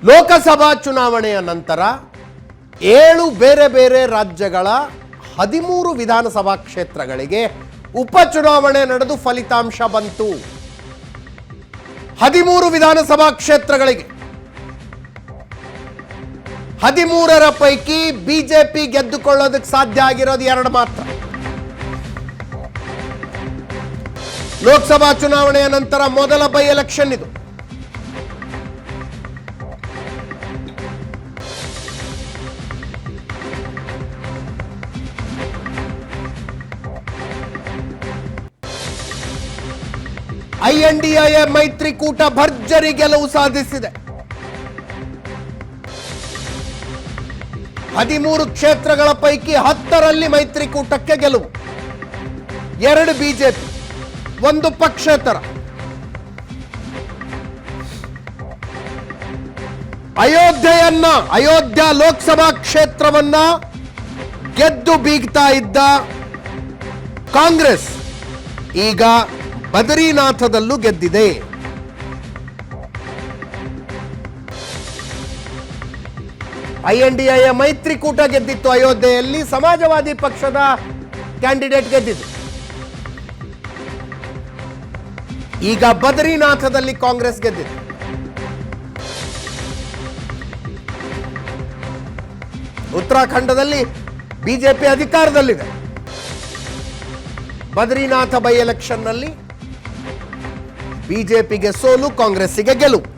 ಲೋಕಸಭಾ ಚುನಾವಣೆಯ ನಂತರ 7 ಬೇರೆ ಬೇರೆ ರಾಜ್ಯಗಳ 13 ವಿಧಾನಸಭಾ ಕ್ಷೇತ್ರಗಳಿಗೆ ಉಪಚುನಾವಣೆ ನಡೆದು ಫಲಿತಾಂಶ ಬಂತು. 13 ವಿಧಾನಸಭಾ ಕ್ಷೇತ್ರಗಳಿಗೆ 13ರ ಪೈಕಿ ಬಿಜೆಪಿ ಗೆದ್ದುಕೊಳ್ಳೋದಕ್ಕೆ ಸಾಧ್ಯ ಆಗಿರೋದು 2 ಮಾತ್ರ. ಲೋಕಸಭಾ ಚುನಾವಣೆಯ ನಂತರ ಮೊದಲ ಬೈ ಎಲೆಕ್ಷನ್ ಇದು. INDA ಮೈತ್ರಿಕೂಟ ಭರ್ಜರಿ ಗೆಲುವು ಸಾಧಿಸಿದೆ. 13 ಕ್ಷೇತ್ರಗಳ ಪೈಕಿ 10ರಲ್ಲಿ ಮೈತ್ರಿಕೂಟಕ್ಕೆ ಗೆಲುವು, 2 ಬಿಜೆಪಿ, 1 ಪಕ್ಷೇತರ. ಅಯೋಧ್ಯ ಲೋಕಸಭಾ ಕ್ಷೇತ್ರವನ್ನ ಗೆದ್ದು ಬೀಗ್ತಾ ಇದ್ದ ಕಾಂಗ್ರೆಸ್ ಈಗ ಬದರಿನಾಥದಲ್ಲೂ ಗೆದ್ದಿದೆ. INDA ಮೈತ್ರಿಕೂಟ ಗೆದ್ದಿತ್ತು ಅಯೋಧ್ಯೆಯಲ್ಲಿ, ಸಮಾಜವಾದಿ ಪಕ್ಷದ ಕ್ಯಾಂಡಿಡೇಟ್ ಗೆದ್ದಿತ್ತು. ಈಗ ಬದರಿನಾಥದಲ್ಲಿ ಕಾಂಗ್ರೆಸ್ ಗೆದ್ದಿದೆ. ಉತ್ತರಾಖಂಡದಲ್ಲಿ ಬಿಜೆಪಿ ಅಧಿಕಾರದಲ್ಲಿದೆ. ಬದರಿನಾಥ ಬೈ ಎಲೆಕ್ಷನ್ನಲ್ಲಿ ಬಿಜೆಪಿಗೆ ಸೋಲು, ಕಾಂಗ್ರೆಸ್ಸಿಗೆ ಗೆಲುವು.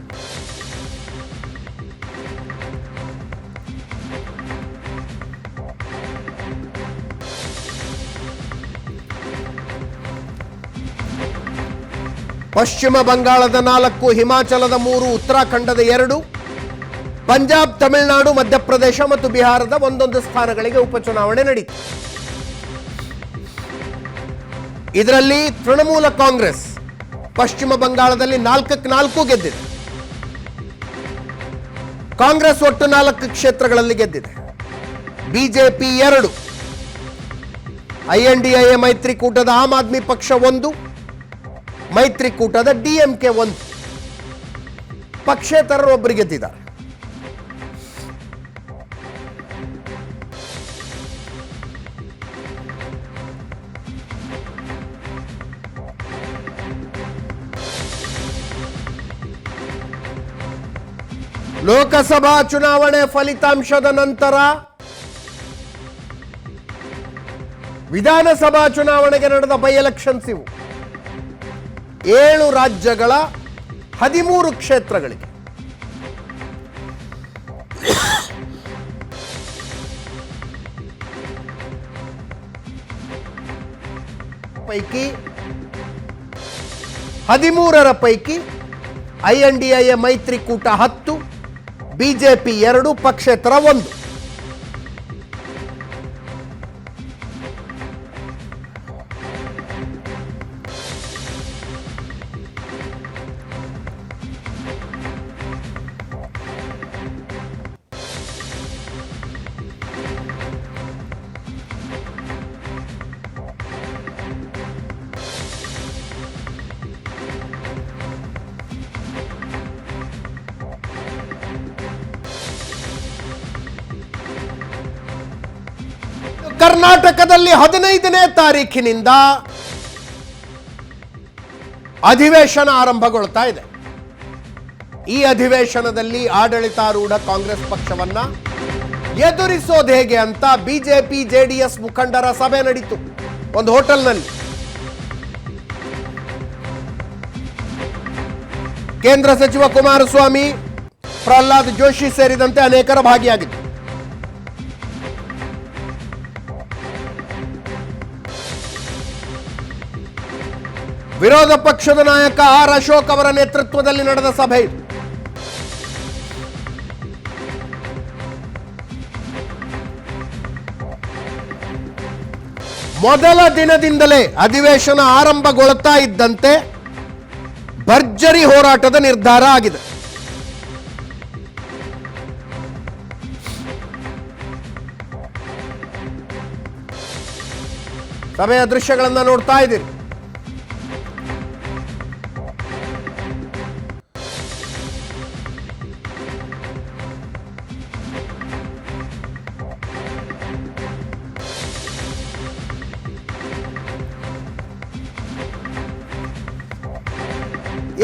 ಪಶ್ಚಿಮ ಬಂಗಾಳದ 4, ಹಿಮಾಚಲದ 3, ಉತ್ತರಾಖಂಡದ 2, ಪಂಜಾಬ್, ತಮಿಳುನಾಡು, ಮಧ್ಯಪ್ರದೇಶ ಮತ್ತು ಬಿಹಾರದ 1 ಸ್ಥಾನಗಳಿಗೆ ಉಪಚುನಾವಣೆ ನಡೆಯಿತು. ಇದರಲ್ಲಿ ತೃಣಮೂಲ ಕಾಂಗ್ರೆಸ್ ಪಶ್ಚಿಮ ಬಂಗಾಳದಲ್ಲಿ 4ಕ್ಕೆ4 ಗೆದ್ದಿದೆ. ಕಾಂಗ್ರೆಸ್ ಒಟ್ಟು 4 ಕ್ಷೇತ್ರಗಳಲ್ಲಿ ಗೆದ್ದಿದೆ. ಬಿಜೆಪಿ 2, INDA ಮೈತ್ರಿಕೂಟದ ಆಮ್ ಆದ್ಮಿ ಪಕ್ಷ 1, ಮೈತ್ರಿಕೂಟದ DMK 1, ಪಕ್ಷೇತರರು ಒಬ್ಬರು ಗೆದ್ದಿದ್ದಾರೆ. ಲೋಕಸಭಾ ಚುನಾವಣೆ ಫಲಿತಾಂಶದ ನಂತರ ವಿಧಾನಸಭಾ ಚುನಾವಣೆಗೆ ನಡೆದ ಬೈ ಎಲೆಕ್ಷನ್ಸ್ ಇವು. 7 ರಾಜ್ಯಗಳ 13 ಕ್ಷೇತ್ರಗಳಿಗೆ ಪೈಕಿ 13ರ ಪೈಕಿ INDA ಮೈತ್ರಿಕೂಟ 10, ಬಿಜೆಪಿ 2, ಪಕ್ಷೇತರ 1. ಕರ್ನಾಟಕದಲ್ಲಿ 15ನೇ ತಾರೀಖಿನಿಂದ ಅಧಿವೇಶನ ಆರಂಭಗೊಳ್ತಾ ಇದೆ. ಈ ಅಧಿವೇಶನದಲ್ಲಿ ಆಡಳಿತಾರೂಢ ಕಾಂಗ್ರೆಸ್ ಪಕ್ಷವನ್ನ ಎದುರಿಸೋದು ಹೇಗೆ ಅಂತ ಬಿಜೆಪಿ JDS ಮುಖಂಡರ ಸಭೆ ನಡೆಯಿತು ಒಂದು ಹೋಟೆಲ್ನಲ್ಲಿ. ಕೇಂದ್ರ ಸಚಿವ ಕುಮಾರಸ್ವಾಮಿ, ಪ್ರಹ್ಲಾದ್ ಜೋಶಿ ಸೇರಿದಂತೆ ಅನೇಕರ ಭಾಗಿಯಾಗಿದ್ದರು. ವಿರೋಧ ಪಕ್ಷದ ನಾಯಕ R. ಅಶೋಕ್ ಅವರ ನೇತೃತ್ವದಲ್ಲಿ ನಡೆದ ಸಭೆ ಇದು. ಮೊದಲ ದಿನದಿಂದಲೇ ಅಧಿವೇಶನ ಆರಂಭಗೊಳ್ತಾ ಇದ್ದಂತೆ ಭರ್ಜರಿ ಹೋರಾಟದ ನಿರ್ಧಾರ ಆಗಿದೆ. ಸಭೆಯ ದೃಶ್ಯಗಳನ್ನು ನೋಡ್ತಾ ಇದ್ದೀರಿ.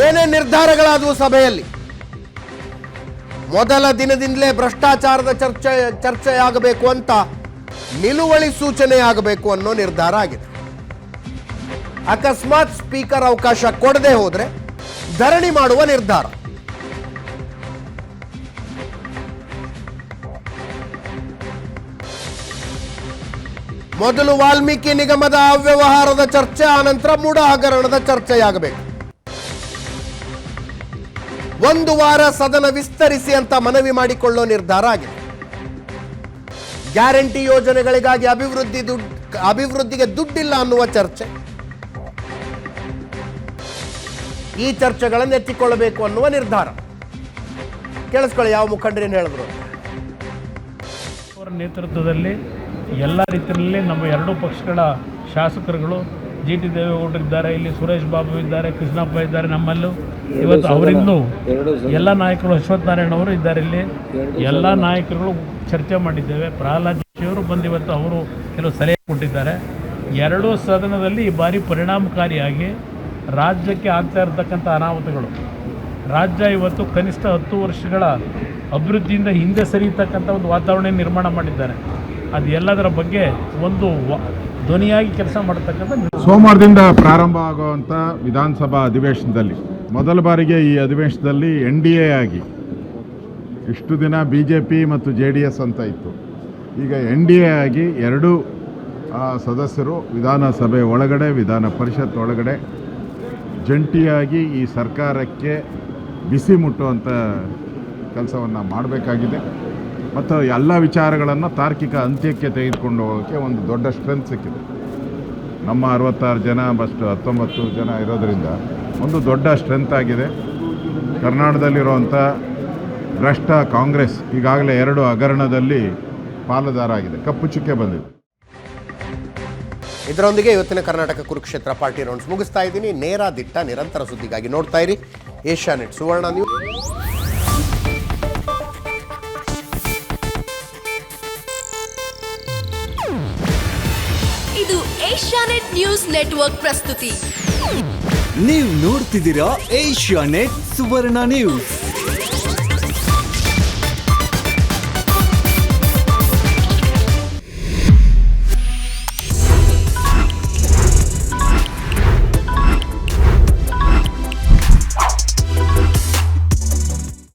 ಏನೇ ನಿರ್ಧಾರಗಳಾದವು ಸಭೆಯಲ್ಲಿ ಮೊದಲ ದಿನದಿಂದಲೇ ಭ್ರಷ್ಟಾಚಾರದ ಚರ್ಚೆಯಾಗಬೇಕು ಅಂತ ನಿಲುವಳಿ ಸೂಚನೆ ಆಗಬೇಕು ಅನ್ನೋ ನಿರ್ಧಾರ ಆಗಿದೆ. ಅಕಸ್ಮಾತ್ ಸ್ಪೀಕರ್ ಅವಕಾಶ ಕೊಡದೆ ಹೋದ್ರೆ ಧರಣಿ ಮಾಡುವ ನಿರ್ಧಾರ. ಮೊದಲು ವಾಲ್ಮೀಕಿ ನಿಗಮದ ಅವ್ಯವಹಾರದ ಚರ್ಚೆ, ಆನಂತರ ಮೂಡ ಹಗರಣದ ಚರ್ಚೆಯಾಗಬೇಕು. 1 ವಾರ ಸದನ ವಿಸ್ತರಿಸಿ ಅಂತ ಮನವಿ ಮಾಡಿಕೊಳ್ಳೋ ನಿರ್ಧಾರ ಆಗಿದೆ. ಗ್ಯಾರಂಟಿ ಯೋಜನೆಗಳಿಗಾಗಿ ಅಭಿವೃದ್ಧಿಗೆ ದುಡ್ಡಿಲ್ಲ ಅನ್ನುವ ಚರ್ಚೆ, ಈ ಚರ್ಚೆಗಳನ್ನು ಎತ್ತಿಕೊಳ್ಳಬೇಕು ಅನ್ನುವ ನಿರ್ಧಾರ. ಕೇಳಿಸ್ಕೊಳ್ಳಿ ಯಾವ ಮುಖಂಡರೇನು ಹೇಳಿದ್ರು. ಅವರ ನೇತೃತ್ವದಲ್ಲಿ ಎಲ್ಲ ರೀತಿಯಲ್ಲಿ ನಮ್ಮ ಎರಡೂ ಪಕ್ಷಗಳ ಶಾಸಕರುಗಳು GT ದೇವೇಗೌಡರು ಇದ್ದಾರೆ, ಇಲ್ಲಿ ಸುರೇಶ್ ಬಾಬು ಇದ್ದಾರೆ, ಕೃಷ್ಣಪ್ಪ ಇದ್ದಾರೆ, ನಮ್ಮಲ್ಲೂ ಇವತ್ತು ಅವರಿಂದಲೂ ಎಲ್ಲ ನಾಯಕರು, ಅಶ್ವಥ್ ನಾರಾಯಣ ಅವರು ಇದ್ದಾರೆ. ಇಲ್ಲಿ ಎಲ್ಲ ನಾಯಕರುಗಳು ಚರ್ಚೆ ಮಾಡಿದ್ದೇವೆ. ಪ್ರಹ್ಲಾದ್ ಜೋಶಿ ಅವರು ಬಂದು ಇವತ್ತು ಅವರು ಕೆಲವು ಸಲಹೆ ಕೊಟ್ಟಿದ್ದಾರೆ. ಎರಡೂ ಸದನದಲ್ಲಿ ಈ ಬಾರಿ ಪರಿಣಾಮಕಾರಿಯಾಗಿ ರಾಜ್ಯಕ್ಕೆ ಆಗ್ತಾ ಇರತಕ್ಕಂಥ ಅನಾಹುತಗಳು, ರಾಜ್ಯ ಇವತ್ತು ಕನಿಷ್ಠ 10 ವರ್ಷಗಳ ಅಭಿವೃದ್ಧಿಯಿಂದ ಹಿಂದೆ ಸರಿಯತಕ್ಕಂಥ ಒಂದು ವಾತಾವರಣ ನಿರ್ಮಾಣ ಮಾಡಿದ್ದಾರೆ. ಅದು ಎಲ್ಲದರ ಬಗ್ಗೆ ಒಂದು ಧ್ವನಿಯಾಗಿ ಕೆಲಸ ಮಾಡತಕ್ಕಂಥ ಸೋಮವಾರದಿಂದ ಪ್ರಾರಂಭ ಆಗುವಂಥ ವಿಧಾನಸಭಾ ಅಧಿವೇಶನದಲ್ಲಿ ಮೊದಲ ಬಾರಿಗೆ ಈ ಅಧಿವೇಶನದಲ್ಲಿ NDA ಆಗಿ, ಇಷ್ಟು ದಿನ BJP ಮತ್ತು JDS ಅಂತ ಇತ್ತು, ಈಗ NDA ಆಗಿ ಎರಡೂ ಸದಸ್ಯರು ವಿಧಾನಸಭೆ ಒಳಗಡೆ ವಿಧಾನ ಪರಿಷತ್ ಒಳಗಡೆ ಜಂಟಿಯಾಗಿ ಈ ಸರ್ಕಾರಕ್ಕೆ ಬಿಸಿ ಮುಟ್ಟುವಂಥ ಕೆಲಸವನ್ನು ಮಾಡಬೇಕಾಗಿದೆ. ಮತ್ತು ಎಲ್ಲ ವಿಚಾರಗಳನ್ನು ತಾರ್ಕಿಕ ಅಂತ್ಯಕ್ಕೆ ತೆಗೆದುಕೊಂಡು ಹೋಗೋಕ್ಕೆ ಒಂದು ದೊಡ್ಡ ಸ್ಟ್ರೆಂತ್ ಸಿಕ್ಕಿದೆ. ನಮ್ಮ 66 ಜನ ಬಸ್ಟ್ 19 ಜನ ಇರೋದರಿಂದ ಒಂದು ದೊಡ್ಡ ಸ್ಟ್ರೆಂತ್ ಆಗಿದೆ. ಕರ್ನಾಟಕದಲ್ಲಿರುವಂಥ ಭ್ರಷ್ಟ ಕಾಂಗ್ರೆಸ್ ಈಗಾಗಲೇ 2 ಹಗರಣದಲ್ಲಿ ಪಾಲುದಾರ ಆಗಿದೆ, ಕಪ್ಪು ಚುಕ್ಕೆ ಬಂದಿದೆ. ಇದರೊಂದಿಗೆ ಇವತ್ತಿನ ಕರ್ನಾಟಕ ಕುರುಕ್ಷೇತ್ರ ಪಾರ್ಟಿ ರೌಂಡ್ಸ್ ಮುಗಿಸ್ತಾ ಇದ್ದೀನಿ. ನೇರ ದಿಟ್ಟ ನಿರಂತರ ಸುದ್ದಿಗಾಗಿ ನೋಡ್ತಾ ಇರಿ ಏಷ್ಯಾನೆಟ್ ಸುವರ್ಣ ನ್ಯೂಸ್. ಇದು ಏಷ್ಯಾನೆಟ್ ನ್ಯೂಸ್ ನೆಟ್ವರ್ಕ್ ಪ್ರಸ್ತುತಿ. ನೀವು ನೋಡ್ತಿದ್ದೀರಾ ಏಷ್ಯಾನೆಟ್ ಸುವರ್ಣ ನ್ಯೂಸ್.